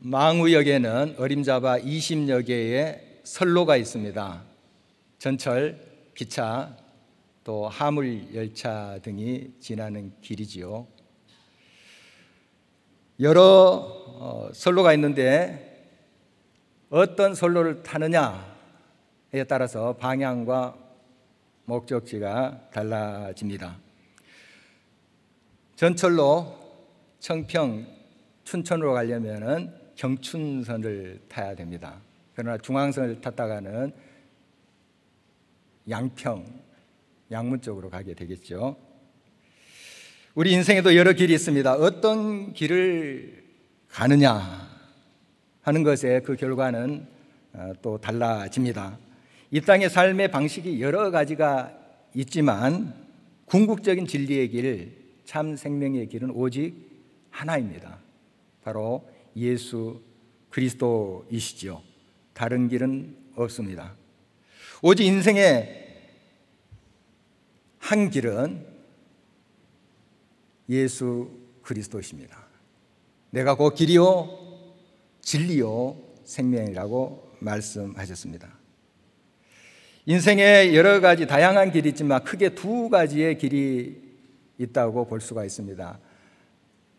망우역에는 어림잡아 20여 개의 선로가 있습니다. 전철, 기차, 또 화물 열차 등이 지나는 길이지요. 여러 선로가 있는데 어떤 선로를 타느냐에 따라서 방향과 목적지가 달라집니다. 전철로 청평, 춘천으로 가려면 경춘선을 타야 됩니다. 그러나 중앙선을 탔다가는 양평, 양문 쪽으로 가게 되겠죠. 우리 인생에도 여러 길이 있습니다. 어떤 길을 가느냐 하는 것에 그 결과는 또 달라집니다. 이 땅의 삶의 방식이 여러 가지가 있지만 궁극적인 진리의 길, 참 생명의 길은 오직 하나입니다. 바로 예수 그리스도이시지요. 다른 길은 없습니다. 오직 인생의 한 길은 예수 그리스도이십니다. 내가 곧 길이요 진리요 생명이라고 말씀하셨습니다. 인생에 여러 가지 다양한 길이 있지만 크게 두 가지의 길이 있다고 볼 수가 있습니다.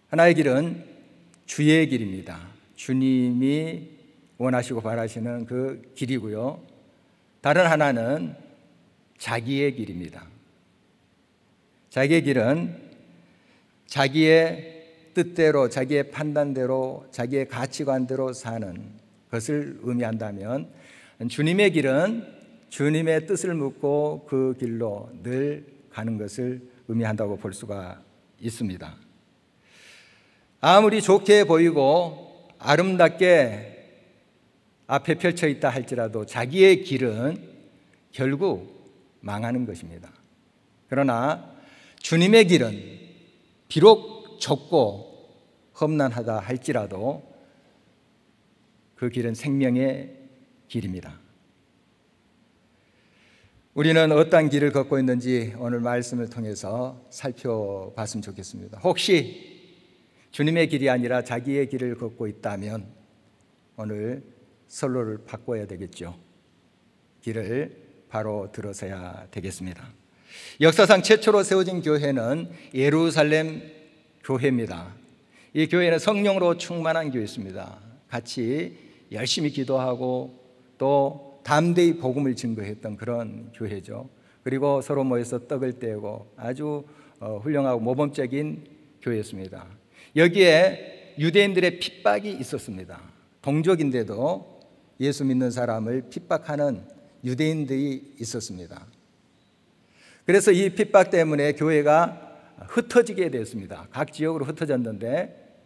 하나의 길은 주의 길입니다. 주님이 원하시고 바라시는 그 길이고요. 다른 하나는 자기의 길입니다. 자기의 길은 자기의 뜻대로, 자기의 판단대로, 자기의 가치관대로 사는 것을 의미한다면, 주님의 길은 주님의 뜻을 묻고 그 길로 늘 가는 것을 의미한다고 볼 수가 있습니다. 아무리 좋게 보이고 아름답게 앞에 펼쳐 있다 할지라도 자기의 길은 결국 망하는 것입니다. 그러나 주님의 길은 비록 좁고 험난하다 할지라도 그 길은 생명의 길입니다. 우리는 어떤 길을 걷고 있는지 오늘 말씀을 통해서 살펴봤으면 좋겠습니다. 혹시 주님의 길이 아니라 자기의 길을 걷고 있다면 오늘 선로를 바꿔야 되겠죠. 길을 바로 들어서야 되겠습니다. 역사상 최초로 세워진 교회는 예루살렘 교회입니다. 이 교회는 성령으로 충만한 교회였습니다. 같이 열심히 기도하고 또 담대히 복음을 증거했던 그런 교회죠. 그리고 서로 모여서 떡을 떼고 아주 훌륭하고 모범적인 교회였습니다. 여기에 유대인들의 핍박이 있었습니다. 동족인데도 예수 믿는 사람을 핍박하는 유대인들이 있었습니다. 그래서 이 핍박 때문에 교회가 흩어지게 되었습니다. 각 지역으로 흩어졌는데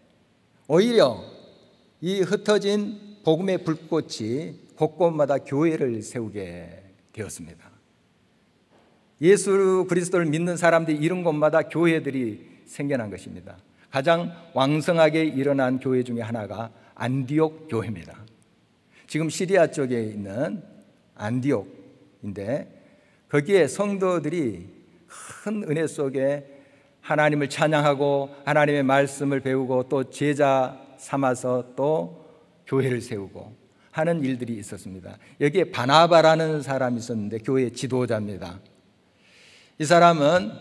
오히려 이 흩어진 복음의 불꽃이 곳곳마다 교회를 세우게 되었습니다. 예수 그리스도를 믿는 사람들이 이런 곳마다 교회들이 생겨난 것입니다. 가장 왕성하게 일어난 교회 중에 하나가 안디옥 교회입니다. 지금 시리아 쪽에 있는 안디옥인데 거기에 성도들이 큰 은혜 속에 하나님을 찬양하고 하나님의 말씀을 배우고 또 제자 삼아서 또 교회를 세우고 하는 일들이 있었습니다. 여기에 바나바라는 사람이 있었는데 교회의 지도자입니다. 이 사람은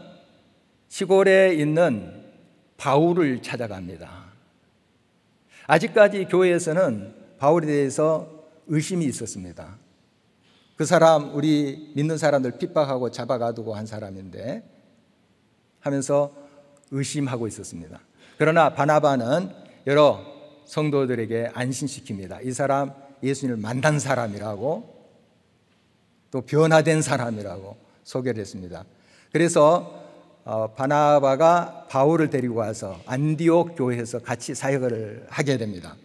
시골에 있는 바울을 찾아갑니다. 아직까지 교회에서는 바울에 대해서 의심이 있었습니다. 그 사람 우리 믿는 사람들 핍박하고 잡아가두고 한 사람인데 하면서 의심하고 있었습니다. 그러나 바나바는 여러 성도들에게 안심시킵니다. 이 사람 예수님을 만난 사람이라고 또 변화된 사람이라고 소개를 했습니다. 그래서 바나바가 바울을 데리고 와서 안디옥 교회에서 같이 사역을 하게 됩니다.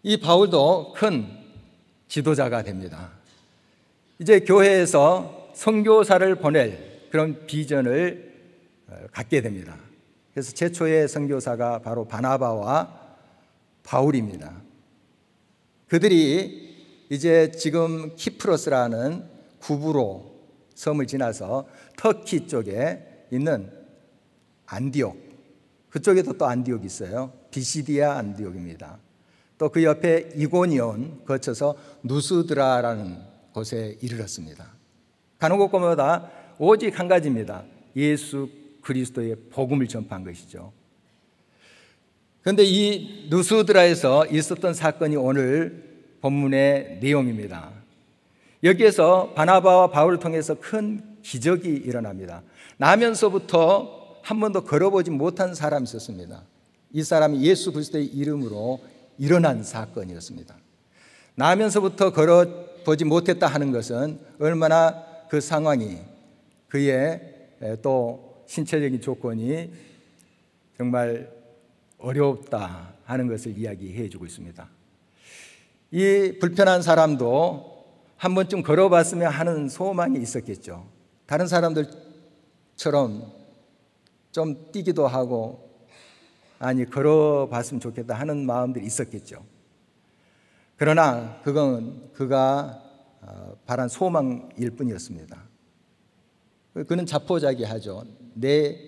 이 바울도 큰 지도자가 됩니다. 이제 교회에서 선교사를 보낼 그런 비전을 갖게 됩니다. 그래서 최초의 선교사가 바로 바나바와 바울입니다. 그들이 이제 지금 키프로스라는 구브로 섬을 지나서 터키 쪽에 있는 안디옥, 그쪽에도 또 안디옥이 있어요. 비시디아 안디옥입니다. 또 그 옆에 이고니온 거쳐서 누스드라라는 곳에 이르렀습니다. 가는 곳마다 오직 한 가지입니다. 예수 그리스도의 복음을 전파한 것이죠. 그런데 이 누스드라에서 있었던 사건이 오늘 본문의 내용입니다. 여기에서 바나바와 바울을 통해서 큰 기적이 일어납니다. 나면서부터 한 번도 걸어보지 못한 사람이 있었습니다. 이 사람이 예수 그리스도의 이름으로 일어난 사건이었습니다. 나면서부터 걸어보지 못했다 하는 것은 얼마나 그 상황이, 그의 또 신체적인 조건이 정말 어렵다 하는 것을 이야기해 주고 있습니다. 이 불편한 사람도 한 번쯤 걸어봤으면 하는 소망이 있었겠죠. 다른 사람들처럼 좀 뛰기도 하고, 아니 걸어봤으면 좋겠다 하는 마음들이 있었겠죠. 그러나 그건 그가 바란 소망일 뿐이었습니다. 그는 자포자기하죠. 내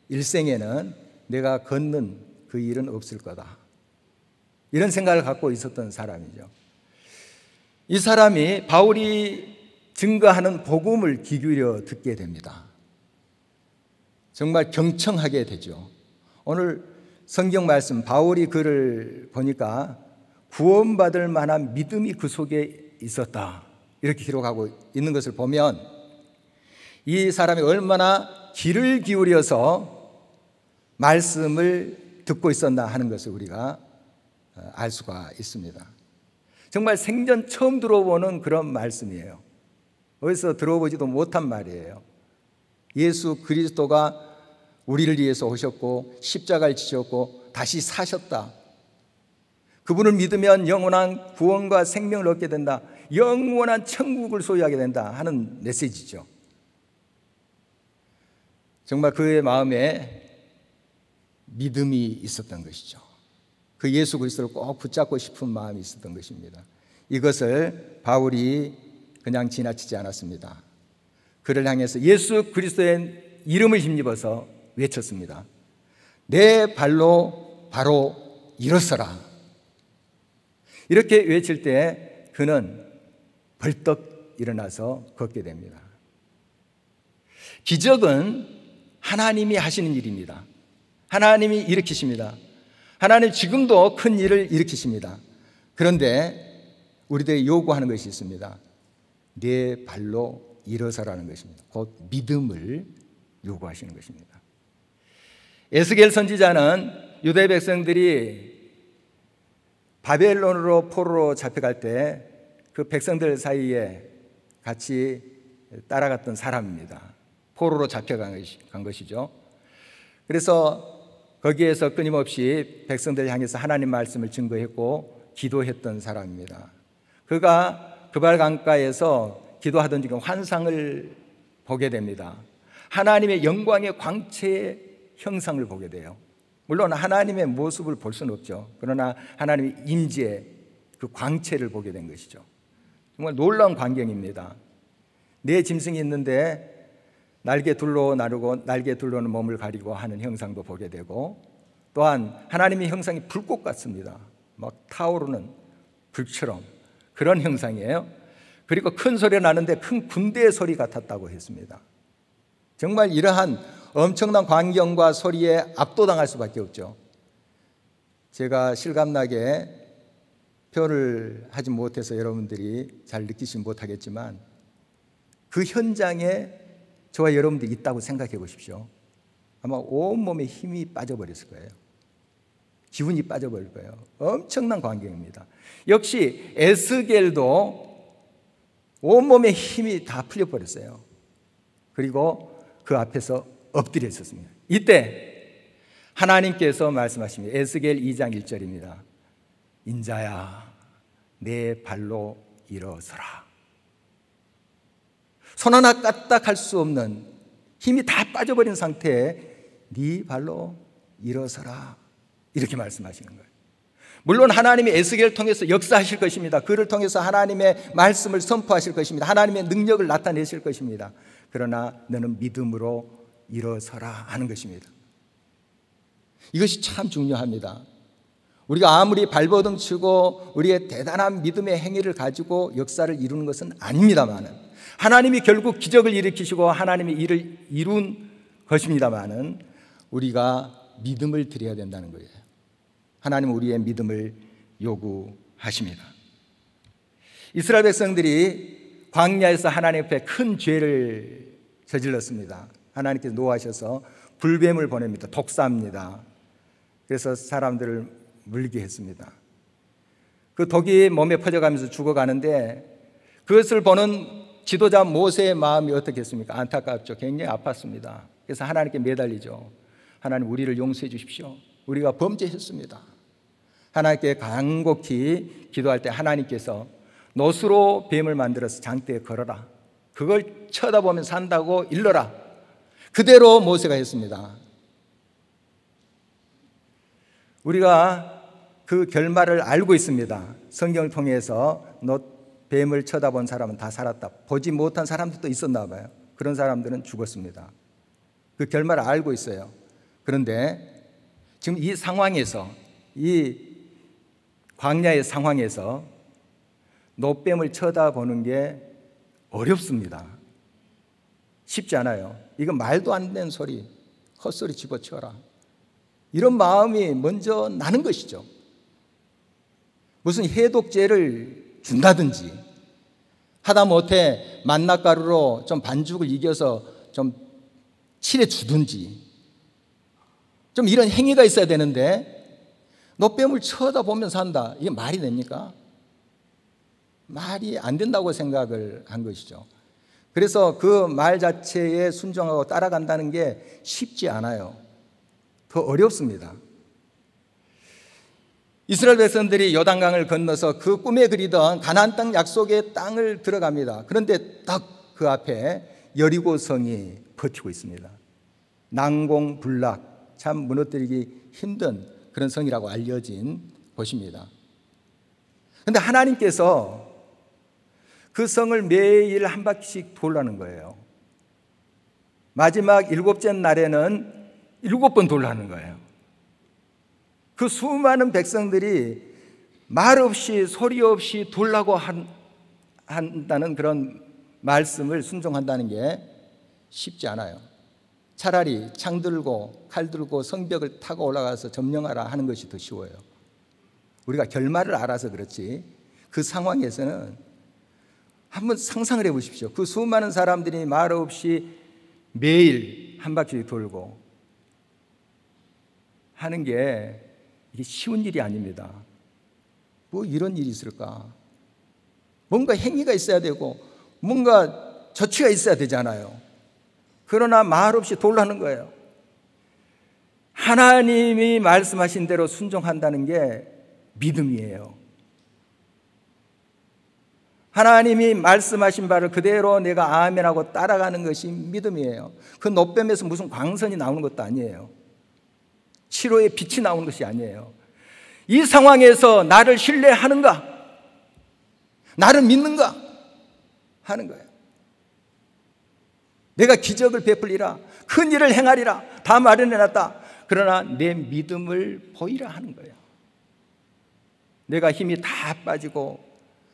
일생에는 내가 걷는 그 일은 없을 거다, 이런 생각을 갖고 있었던 사람이죠. 이 사람이 바울이 증거하는 복음을 귀 기울여 듣게 됩니다. 정말 경청하게 되죠. 오늘 성경 말씀 바울이 글을 보니까 구원받을 만한 믿음이 그 속에 있었다, 이렇게 기록하고 있는 것을 보면 이 사람이 얼마나 귀를 기울여서 말씀을 듣고 있었나 하는 것을 우리가 알 수가 있습니다. 정말 생전 처음 들어보는 그런 말씀이에요. 어디서 들어보지도 못한 말이에요. 예수 그리스도가 우리를 위해서 오셨고 십자가를 지셨고 다시 사셨다. 그분을 믿으면 영원한 구원과 생명을 얻게 된다, 영원한 천국을 소유하게 된다 하는 메시지죠. 정말 그의 마음에 믿음이 있었던 것이죠. 그 예수 그리스도를 꼭 붙잡고 싶은 마음이 있었던 것입니다. 이것을 바울이 그냥 지나치지 않았습니다. 그를 향해서 예수 그리스도의 이름을 힘입어서 외쳤습니다. 내 발로 바로 일어서라. 이렇게 외칠 때 그는 벌떡 일어나서 걷게 됩니다. 기적은 하나님이 하시는 일입니다. 하나님이 일으키십니다. 하나님 지금도 큰 일을 일으키십니다. 그런데 우리들에게 요구하는 것이 있습니다. 내 발로 일어서라는 것입니다. 곧 믿음을 요구하시는 것입니다. 에스겔 선지자는 유대 백성들이 바벨론으로 포로로 잡혀갈 때 그 백성들 사이에 같이 따라갔던 사람입니다. 포로로 잡혀간 것이죠. 그래서 거기에서 끊임없이 백성들 향해서 하나님 말씀을 증거했고 기도했던 사람입니다. 그가 그발 강가에서 기도하던 중에 환상을 보게 됩니다. 하나님의 영광의 광채의 형상을 보게 돼요. 물론 하나님의 모습을 볼 수는 없죠. 그러나 하나님의 임재, 그 광채를 보게 된 것이죠. 정말 놀라운 광경입니다. 네 짐승이 있는데 날개 둘로 나르고 날개 둘로는 몸을 가리고 하는 형상도 보게 되고, 또한 하나님의 형상이 불꽃 같습니다. 막 타오르는 불처럼 그런 형상이에요. 그리고 큰 소리가 나는데 큰 군대의 소리 같았다고 했습니다. 정말 이러한 엄청난 광경과 소리에 압도당할 수밖에 없죠. 제가 실감나게 표현을 하지 못해서 여러분들이 잘 느끼지 못하겠지만 그 현장에 저와 여러분들이 있다고 생각해 보십시오. 아마 온몸에 힘이 빠져버렸을 거예요. 기운이 빠져버릴 거예요. 엄청난 광경입니다. 역시 에스겔도 온몸에 힘이 다 풀려버렸어요. 그리고 그 앞에서 엎드려 있었습니다. 이때 하나님께서 말씀하십니다. 에스겔 2장 1절입니다. 인자야, 내 발로 일어서라. 손 하나 까딱할 수 없는 힘이 다 빠져버린 상태에 네 발로 일어서라, 이렇게 말씀하시는 거예요. 물론 하나님이 에스겔을 통해서 역사하실 것입니다. 그를 통해서 하나님의 말씀을 선포하실 것입니다. 하나님의 능력을 나타내실 것입니다. 그러나 너는 믿음으로 일어서라 하는 것입니다. 이것이 참 중요합니다. 우리가 아무리 발버둥 치고 우리의 대단한 믿음의 행위를 가지고 역사를 이루는 것은 아닙니다만은, 하나님이 결국 기적을 일으키시고 하나님이 일을 이룬 것입니다만은, 우리가 믿음을 드려야 된다는 거예요. 하나님은 우리의 믿음을 요구하십니다. 이스라엘 백성들이 광야에서 하나님 앞에 큰 죄를 저질렀습니다. 하나님께서 노하셔서 불뱀을 보냅니다. 독사합니다. 그래서 사람들을 물리게 했습니다. 그 독이 몸에 퍼져가면서 죽어가는데, 그것을 보는 지도자 모세의 마음이 어떻겠습니까? 안타깝죠. 굉장히 아팠습니다. 그래서 하나님께 매달리죠. 하나님, 우리를 용서해 주십시오. 우리가 범죄했습니다. 하나님께 간곡히 기도할 때 하나님께서 노수로 뱀을 만들어서 장대에 걸어라. 그걸 쳐다보면 산다고 일러라. 그대로 모세가 했습니다. 우리가 그 결말을 알고 있습니다. 성경을 통해서 뱀을 쳐다본 사람은 다 살았다. 보지 못한 사람들도 있었나 봐요. 그런 사람들은 죽었습니다. 그 결말을 알고 있어요. 그런데 지금 이 상황에서, 이 광야의 상황에서 노뱀을 쳐다보는 게 어렵습니다. 쉽지 않아요. 이거 말도 안 되는 소리, 헛소리 집어치워라. 이런 마음이 먼저 나는 것이죠. 무슨 해독제를 준다든지, 하다못해 만나가루로 좀 반죽을 이겨서 좀 칠해 주든지, 좀 이런 행위가 있어야 되는데, 노뱀을 쳐다보면 산다. 이게 말이 됩니까? 말이 안 된다고 생각을 한 것이죠. 그래서 그 말 자체에 순종하고 따라간다는 게 쉽지 않아요. 더 어렵습니다. 이스라엘 백성들이 요단강을 건너서 그 꿈에 그리던 가나안 땅 약속의 땅을 들어갑니다. 그런데 딱 그 앞에 여리고성이 버티고 있습니다. 난공불락, 참 무너뜨리기 힘든 그런 성이라고 알려진 곳입니다. 그런데 하나님께서 그 성을 매일 한 바퀴씩 돌라는 거예요. 마지막 7째 날에는 7번 돌라는 거예요. 그 수많은 백성들이 말 없이 소리 없이 돌라고 한다는 그런 말씀을 순종한다는 게 쉽지 않아요. 차라리 창 들고 칼 들고 성벽을 타고 올라가서 점령하라 하는 것이 더 쉬워요. 우리가 결말을 알아서 그렇지, 그 상황에서는 한번 상상을 해 보십시오. 그 수많은 사람들이 말 없이 매일 한 바퀴 돌고 하는 게 이게 쉬운 일이 아닙니다. 뭐 이런 일이 있을까? 뭔가 행위가 있어야 되고 뭔가 조치가 있어야 되잖아요. 그러나 말 없이 돌라는 거예요. 하나님이 말씀하신 대로 순종한다는 게 믿음이에요. 하나님이 말씀하신 바를 그대로 내가 아멘하고 따라가는 것이 믿음이에요. 그 노뱀에서 무슨 광선이 나오는 것도 아니에요. 치료의 빛이 나오는 것이 아니에요. 이 상황에서 나를 신뢰하는가? 나를 믿는가? 하는 거예요. 내가 기적을 베풀리라, 큰 일을 행하리라 다 마련해놨다. 그러나 내 믿음을 보이라 하는 거예요. 내가 힘이 다 빠지고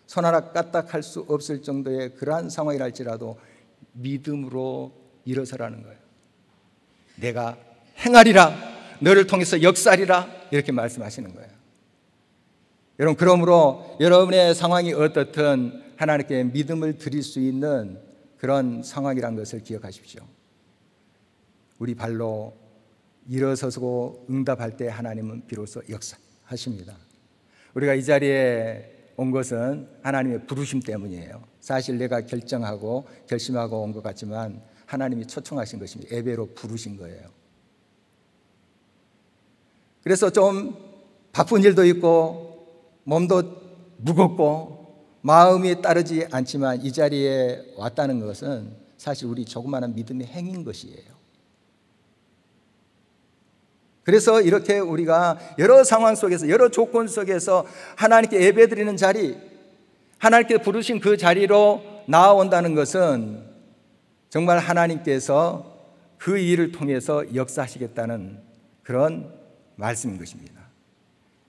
손 하나 까딱할 수 없을 정도의 그러한 상황이랄지라도 믿음으로 일어서라는 거예요. 내가 행하리라, 너를 통해서 역사하리라, 이렇게 말씀하시는 거예요. 여러분, 그러므로 여러분의 상황이 어떻든 하나님께 믿음을 드릴 수 있는 그런 상황이란 것을 기억하십시오. 우리 발로 일어서고 응답할 때 하나님은 비로소 역사하십니다. 우리가 이 자리에 온 것은 하나님의 부르심 때문이에요. 사실 내가 결정하고 결심하고 온 것 같지만 하나님이 초청하신 것입니다. 예배로 부르신 거예요. 그래서 좀 바쁜 일도 있고 몸도 무겁고 마음이 따르지 않지만 이 자리에 왔다는 것은 사실 우리 조그마한 믿음의 행인 것이에요. 그래서 이렇게 우리가 여러 상황 속에서, 여러 조건 속에서 하나님께 예배드리는 자리, 하나님께 부르신 그 자리로 나아온다는 것은 정말 하나님께서 그 일을 통해서 역사하시겠다는 그런 말씀인 것입니다.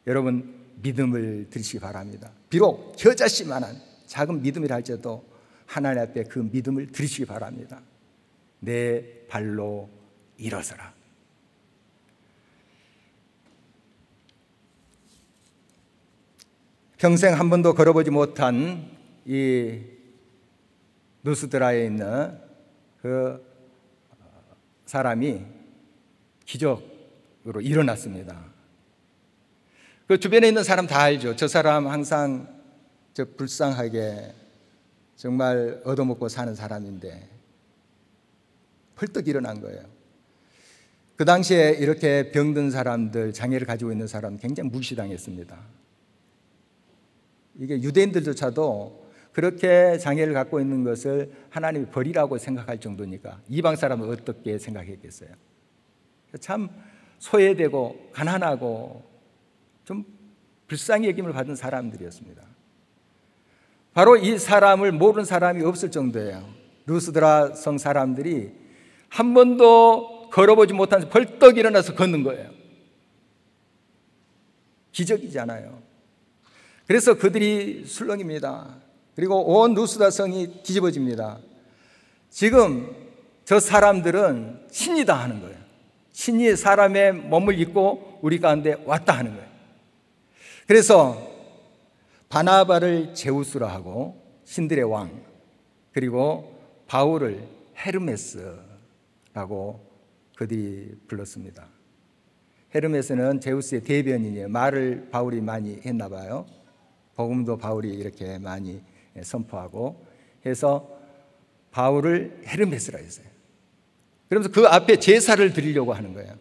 여러분 믿음을 드리시기 바랍니다. 비록 겨자씨만한 작은 믿음이라 할지라도 하나님 앞에 그 믿음을 드리시기 바랍니다. 내 발로 일어서라. 평생 한 번도 걸어보지 못한 이 누스드라에 있는 그 사람이 기적으로 일어났습니다. 그 주변에 있는 사람 다 알죠. 저 사람 항상 불쌍하게 정말 얻어먹고 사는 사람인데 펄떡 일어난 거예요. 그 당시에 이렇게 병든 사람들, 장애를 가지고 있는 사람 굉장히 무시당했습니다. 이게 유대인들조차도 그렇게 장애를 갖고 있는 것을 하나님이 벌이라고 생각할 정도니까 이방 사람은 어떻게 생각했겠어요? 참 소외되고 가난하고 좀 불쌍히 여김을 받은 사람들이었습니다. 바로 이 사람을 모르는 사람이 없을 정도예요. 루스드라 성 사람들이 한 번도 걸어보지 못한 벌떡 일어나서 걷는 거예요. 기적이잖아요. 그래서 그들이 술렁입니다. 그리고 온 루스드라 성이 뒤집어집니다. 지금 저 사람들은 신이다 하는 거예요. 신이 사람의 몸을 입고 우리 가운데 왔다 하는 거예요. 그래서 바나바를 제우스라 하고 신들의 왕, 그리고 바울을 헤르메스라고 그들이 불렀습니다. 헤르메스는 제우스의 대변인이에요. 말을 바울이 많이 했나 봐요. 복음도 바울이 이렇게 많이 선포하고 해서 바울을 헤르메스라 했어요. 그러면서 그 앞에 제사를 드리려고 하는 거예요.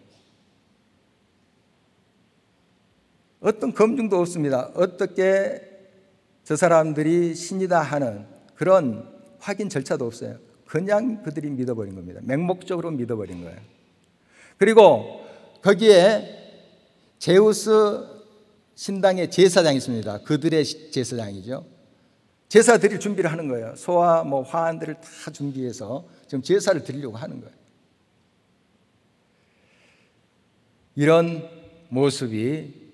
어떤 검증도 없습니다. 어떻게 저 사람들이 신이다 하는 그런 확인 절차도 없어요. 그냥 그들이 믿어버린 겁니다. 맹목적으로 믿어버린 거예요. 그리고 거기에 제우스 신당의 제사장이 있습니다. 그들의 제사장이죠. 제사 드릴 준비를 하는 거예요. 소와 화환들을 다 준비해서 지금 제사를 드리려고 하는 거예요. 이런 모습이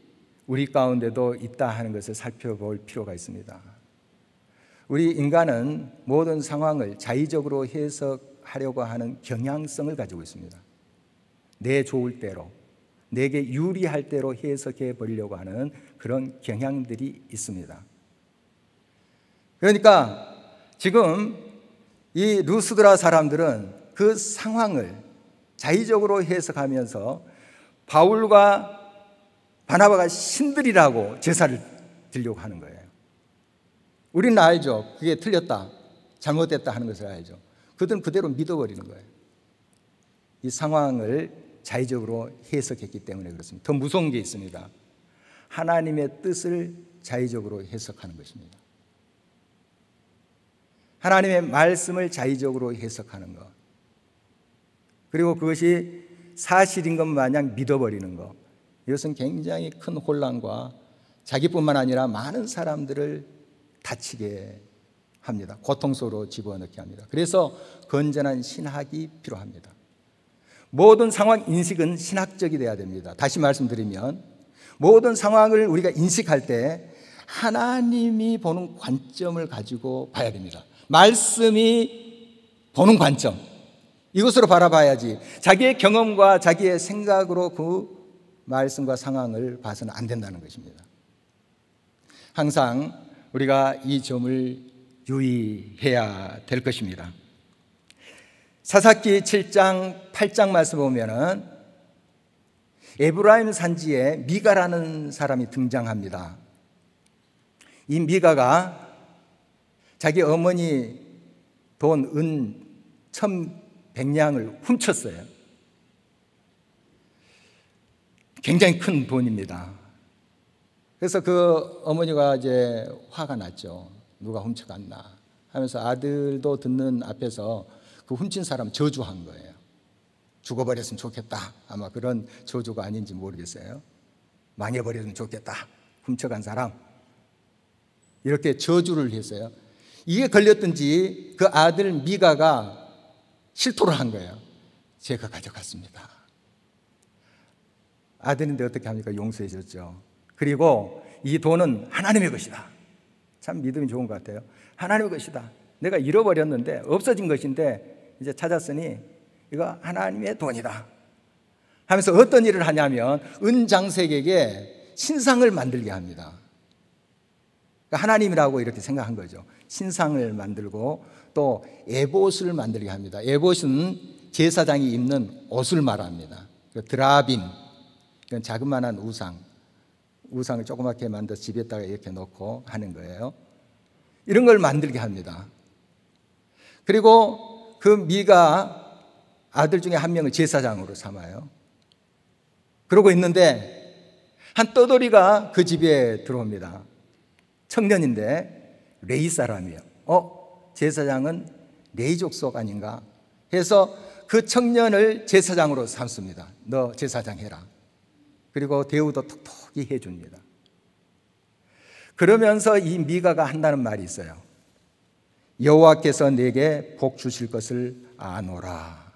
우리 가운데도 있다 하는 것을 살펴볼 필요가 있습니다. 우리 인간은 모든 상황을 자의적으로 해석하려고 하는 경향성을 가지고 있습니다. 내 좋을 대로, 내게 유리할 대로 해석해 보려고 하는 그런 경향들이 있습니다. 그러니까 지금 이 루스드라 사람들은 그 상황을 자의적으로 해석하면서 바울과 바나바가 신들이라고 제사를 드리려고 하는 거예요. 우리는 알죠. 그게 틀렸다, 잘못됐다 하는 것을 알죠. 그들은 그대로 믿어버리는 거예요. 이 상황을 자의적으로 해석했기 때문에 그렇습니다. 더 무서운 게 있습니다. 하나님의 뜻을 자의적으로 해석하는 것입니다. 하나님의 말씀을 자의적으로 해석하는 것, 그리고 그것이 사실인 것 마냥 믿어버리는 것, 이것은 굉장히 큰 혼란과 자기뿐만 아니라 많은 사람들을 다치게 합니다. 고통 속으로 집어넣게 합니다. 그래서 건전한 신학이 필요합니다. 모든 상황 인식은 신학적이 돼야 됩니다. 다시 말씀드리면 모든 상황을 우리가 인식할 때 하나님이 보는 관점을 가지고 봐야 됩니다. 말씀이 보는 관점, 이것으로 바라봐야지 자기의 경험과 자기의 생각으로 그 말씀과 상황을 봐서는 안 된다는 것입니다. 항상 우리가 이 점을 유의해야 될 것입니다. 사사기 7장 8장 말씀 보면은 에브라임 산지에 미가라는 사람이 등장합니다. 이 미가가 자기 어머니 돈, 은 1,100냥을 훔쳤어요. 굉장히 큰 돈입니다. 그래서 그 어머니가 이제 화가 났죠. 누가 훔쳐갔나 하면서 아들도 듣는 앞에서 그 훔친 사람 저주한 거예요. 죽어버렸으면 좋겠다. 아마 그런 저주가 아닌지 모르겠어요. 망해버렸으면 좋겠다. 훔쳐간 사람. 이렇게 저주를 했어요. 이게 걸렸든지 그 아들 미가가 실토를 한 거예요. 제가 가져갔습니다. 아들인데 어떻게 합니까? 용서해 줬죠. 그리고 이 돈은 하나님의 것이다. 참 믿음이 좋은 것 같아요. 하나님의 것이다. 내가 잃어버렸는데 없어진 것인데 이제 찾았으니 이거 하나님의 돈이다 하면서 어떤 일을 하냐면 은장색에게 신상을 만들게 합니다. 그러니까 하나님이라고 이렇게 생각한 거죠. 신상을 만들고 또 에봇을 만들게 합니다. 에봇은 제사장이 입는 옷을 말합니다. 드라빔, 자그마한 우상을 조그맣게 만들어서 집에다가 이렇게 놓고 하는 거예요. 이런 걸 만들게 합니다. 그리고 그 미가 아들 중에 한 명을 제사장으로 삼아요. 그러고 있는데 한 떠돌이가 그 집에 들어옵니다. 청년인데 레이 사람이에요. 제사장은 레이 족속 아닌가 해서 그 청년을 제사장으로 삼습니다. 너 제사장 해라. 그리고 대우도 톡톡히 해줍니다. 그러면서 이 미가가 한다는 말이 있어요. 여호와께서 내게 복 주실 것을 아노라.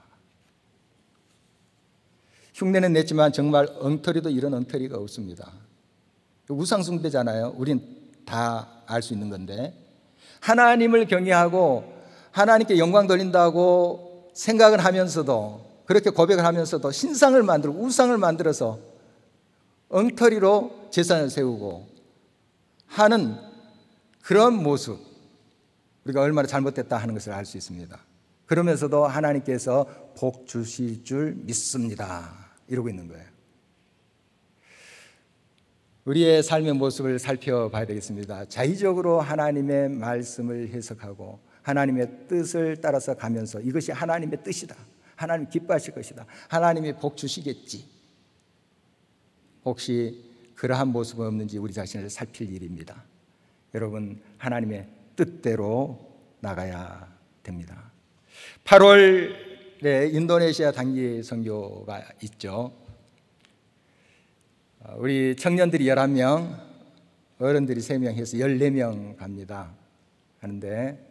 흉내는 냈지만 정말 엉터리도 이런 엉터리가 없습니다. 우상숭배잖아요. 우린 다 알 수 있는 건데, 하나님을 경외하고 하나님께 영광 돌린다고 생각을 하면서도, 그렇게 고백을 하면서도 신상을 만들고 우상을 만들어서 엉터리로 제사를 세우고 하는 그런 모습, 우리가 얼마나 잘못됐다 하는 것을 알 수 있습니다. 그러면서도 하나님께서 복 주실 줄 믿습니다 이러고 있는 거예요. 우리의 삶의 모습을 살펴봐야 되겠습니다. 자의적으로 하나님의 말씀을 해석하고 하나님의 뜻을 따라서 가면서 이것이 하나님의 뜻이다, 하나님 기뻐하실 것이다, 하나님이 복 주시겠지, 혹시 그러한 모습은 없는지 우리 자신을 살필 일입니다. 여러분, 하나님의 뜻대로 나가야 됩니다. 8월에 인도네시아 단기 선교가 있죠. 우리 청년들이 11명, 어른들이 3명 해서 14명 갑니다. 하는데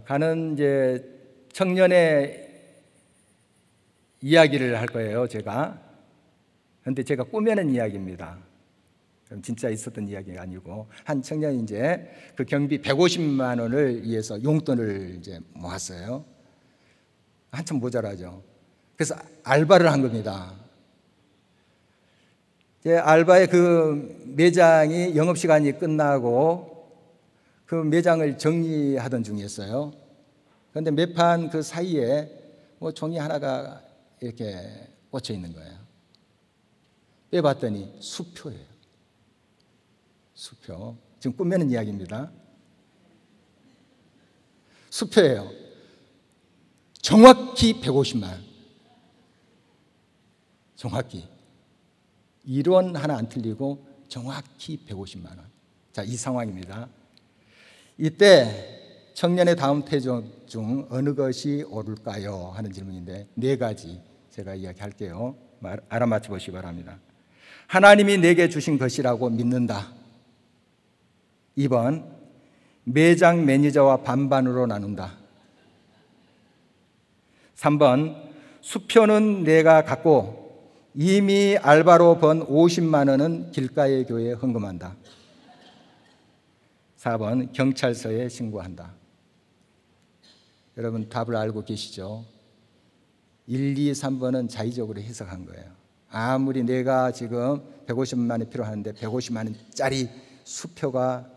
가는 이제 청년의 이야기를 할 거예요, 제가. 그런데 제가 꾸며낸 이야기입니다. 진짜 있었던 이야기가 아니고, 한 청년이 이제 그 경비 150만 원을 위해서 용돈을 이제 모았어요. 한참 모자라죠. 그래서 알바를 한 겁니다. 알바의 그 매장이 영업시간이 끝나고 그 매장을 정리하던 중이었어요. 그런데 매판 그 사이에 뭐 종이 하나가 이렇게 꽂혀 있는 거예요. 빼봤더니 수표예요. 수표. 지금 꾸며낸 이야기입니다. 수표예요. 정확히 150만 원. 정확히. 이론 하나 안 틀리고 정확히 150만 원. 자, 이 상황입니다. 이때 청년의 다음 태도 중 어느 것이 옳을까요? 하는 질문인데 4가지 제가 이야기할게요. 알아맞혀 보시기 바랍니다. 하나님이 내게 주신 것이라고 믿는다. 2번, 매장 매니저와 반반으로 나눈다. 3번, 수표는 내가 갖고 이미 알바로 번 50만 원은 길가의 교회에 헌금한다. 4번, 경찰서에 신고한다. 여러분 답을 알고 계시죠? 1, 2, 3번은 자의적으로 해석한 거예요. 아무리 내가 지금 150만 원이 필요한데 150만 원짜리 수표가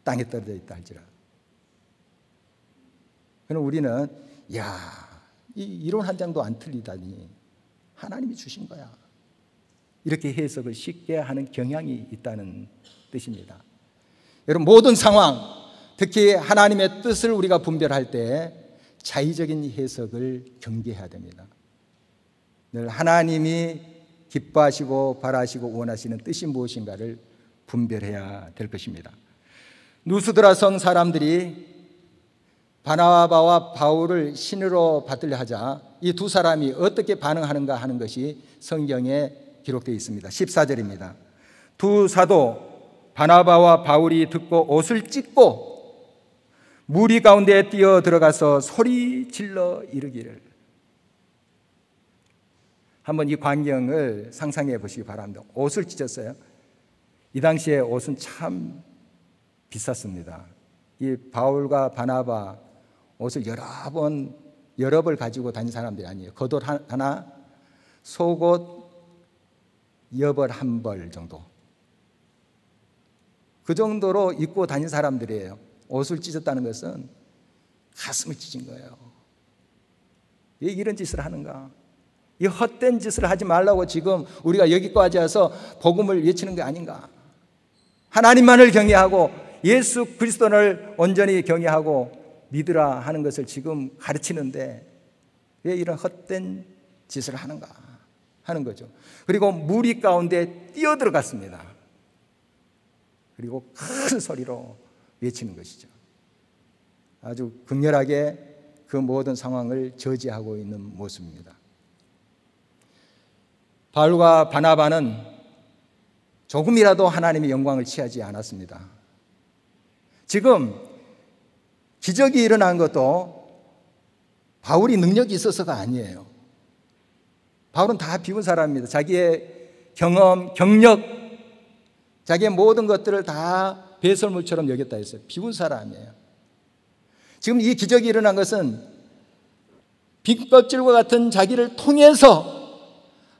땅에 떨어져 있다 할지라도, 그럼 우리는 이 이론 한 장도 안 틀리다니 하나님이 주신 거야, 이렇게 해석을 쉽게 하는 경향이 있다는 뜻입니다. 여러분, 모든 상황, 특히 하나님의 뜻을 우리가 분별할 때 자의적인 해석을 경계해야 됩니다. 늘 하나님이 기뻐하시고 바라시고 원하시는 뜻이 무엇인가를 분별해야 될 것입니다. 누스드라 성 사람들이 바나바와 바울을 신으로 받으려 하자 이 두 사람이 어떻게 반응하는가 하는 것이 성경에 기록되어 있습니다. 14절입니다. 두 사도 바나바와 바울이 듣고 옷을 찢고 무리 가운데 뛰어 들어가서 소리 질러 이르기를. 한번 이 광경을 상상해 보시기 바랍니다. 옷을 찢었어요. 이 당시에 옷은 참 비쌌습니다. 이 바울과 바나바 옷을 여러 벌 가지고 다닌 사람들이 아니에요. 겉옷 하나, 속옷 여벌 한 벌 정도. 그 정도로 입고 다닌 사람들이에요. 옷을 찢었다는 것은 가슴을 찢은 거예요. 왜 이런 짓을 하는가? 이 헛된 짓을 하지 말라고 지금 우리가 여기까지 와서 복음을 외치는 게 아닌가? 하나님만을 경외하고 예수 그리스도를 온전히 경외하고 믿으라 하는 것을 지금 가르치는데 왜 이런 헛된 짓을 하는가 하는 거죠. 그리고 무리 가운데 뛰어들어갔습니다. 그리고 큰 소리로 외치는 것이죠. 아주 극렬하게 그 모든 상황을 저지하고 있는 모습입니다. 바울과 바나바는 조금이라도 하나님의 영광을 취하지 않았습니다. 지금 기적이 일어난 것도 바울이 능력이 있어서가 아니에요. 바울은 다 비운 사람입니다. 자기의 경험, 경력, 자기의 모든 것들을 다 배설물처럼 여겼다 했어요. 비운 사람이에요. 지금 이 기적이 일어난 것은 빈껍질과 같은 자기를 통해서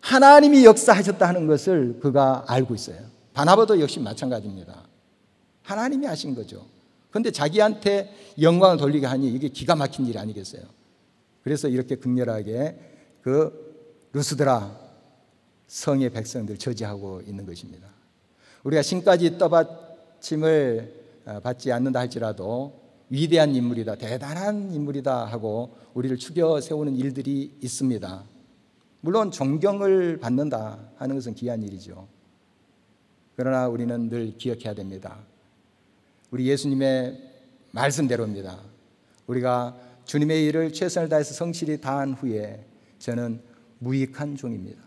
하나님이 역사하셨다 하는 것을 그가 알고 있어요. 바나바도 역시 마찬가지입니다. 하나님이 하신 거죠. 그런데 자기한테 영광을 돌리게 하니 이게 기가 막힌 일이 아니겠어요. 그래서 이렇게 극렬하게 그 루스드라 성의 백성들 저지하고 있는 것입니다. 우리가 신까지 떠받침을 받지 않는다 할지라도 위대한 인물이다, 대단한 인물이다 하고 우리를 추겨 세우는 일들이 있습니다. 물론 존경을 받는다 하는 것은 귀한 일이죠. 그러나 우리는 늘 기억해야 됩니다. 우리 예수님의 말씀대로입니다. 우리가 주님의 일을 최선을 다해서 성실히 다한 후에 저는 무익한 종입니다.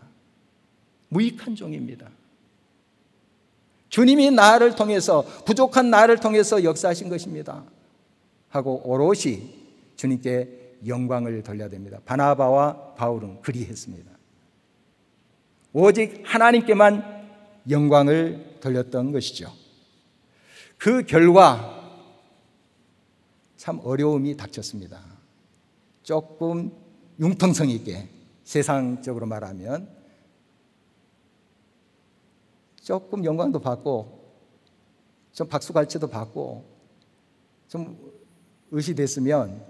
무익한 종입니다. 주님이 나를 통해서, 부족한 나를 통해서 역사하신 것입니다 하고 오롯이 주님께 영광을 돌려야 됩니다. 바나바와 바울은 그리했습니다. 오직 하나님께만 영광을 돌렸던 것이죠. 그 결과 참 어려움이 닥쳤습니다. 조금 융통성 있게, 세상적으로 말하면 조금 영광도 받고 좀 박수갈채도 받고 좀 의시됐으면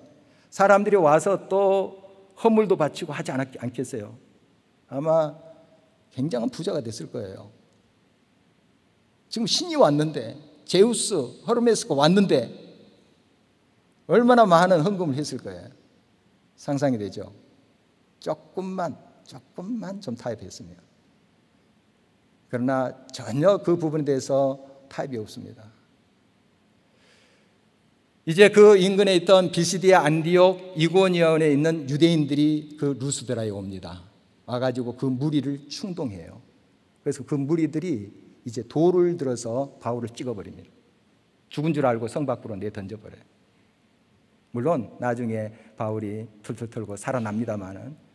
사람들이 와서 또 헌물도 바치고 하지 않겠어요? 아마 굉장한 부자가 됐을 거예요. 지금 신이 왔는데, 제우스, 허르메스가 왔는데 얼마나 많은 헌금을 했을 거예요. 상상이 되죠? 조금만 좀 타협했으면. 그러나 전혀 그 부분에 대해서 타협이 없습니다. 이제 그 인근에 있던 비시디아 안디옥 이고니온에 있는 유대인들이 그 루스드라에 옵니다. 와가지고 그 무리를 충동해요. 그래서 그 무리들이 이제 돌을 들어서 바울을 찍어버립니다. 죽은 줄 알고 성 밖으로 내던져버려요. 물론 나중에 바울이 툴툴 털고 살아납니다마는,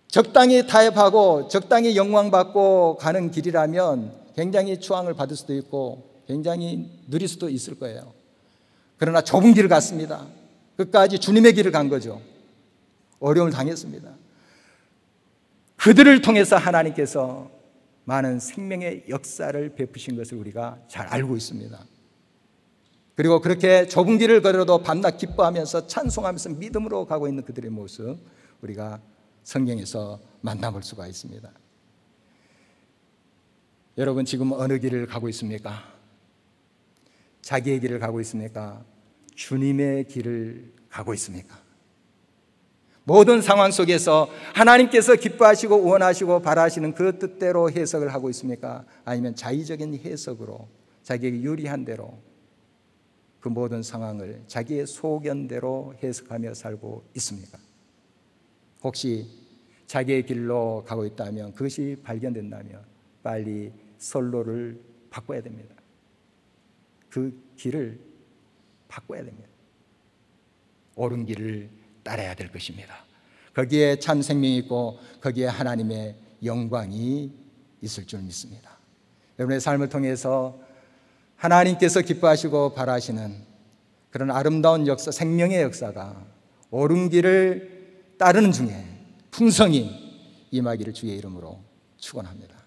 적당히 타협하고 적당히 영광받고 가는 길이라면 굉장히 추앙을 받을 수도 있고 굉장히 누릴 수도 있을 거예요. 그러나 좁은 길을 갔습니다. 끝까지 주님의 길을 간 거죠. 어려움을 당했습니다. 그들을 통해서 하나님께서 많은 생명의 역사를 베푸신 것을 우리가 잘 알고 있습니다. 그리고 그렇게 좁은 길을 걸어도 밤낮 기뻐하면서 찬송하면서 믿음으로 가고 있는 그들의 모습, 우리가 성경에서 만나볼 수가 있습니다. 여러분, 지금 어느 길을 가고 있습니까? 자기의 길을 가고 있습니까? 주님의 길을 가고 있습니까? 모든 상황 속에서 하나님께서 기뻐하시고 원하시고 바라시는 그 뜻대로 해석을 하고 있습니까? 아니면 자의적인 해석으로 자기에게 유리한 대로 그 모든 상황을 자기의 소견대로 해석하며 살고 있습니까? 혹시 자기의 길로 가고 있다면, 그것이 발견된다면 빨리 선로를 바꿔야 됩니다. 그 길을 바꿔야 됩니다. 옳은 길을 따라야 될 것입니다. 거기에 참 생명이 있고 거기에 하나님의 영광이 있을 줄 믿습니다. 여러분의 삶을 통해서 하나님께서 기뻐하시고 바라시는 그런 아름다운 역사, 생명의 역사가 옳은 길을 따르는 중에 풍성히 임하기를 주의 이름으로 축원합니다.